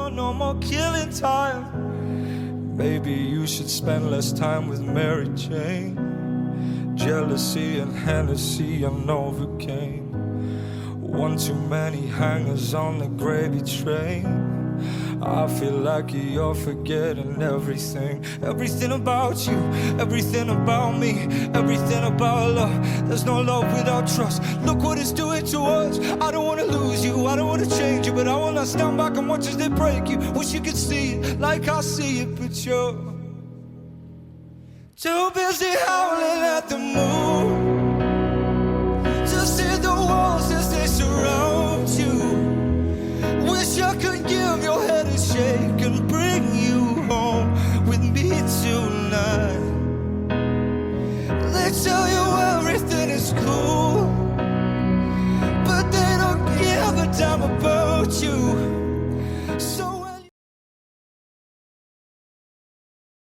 no more killing time. Maybe you should spend less time with Mary Jane. Jealousy and Hennessy are Novocaine. One too many hangers on the gravy train. I feel like you're forgetting everything. Everything about you, everything about me, everything about love. There's no love without trust. Look what it's doing to us. I don't wanna lose you, I don't wanna change you, but I wanna stand back and watch as they break you. Wish you could see it like I see it, but you're too busy howling at the moon to see the walls as they surround you. Wish I could give your head a shake and bring you home with me tonight. They tell you everything is cool, but they don't give a damn about you. So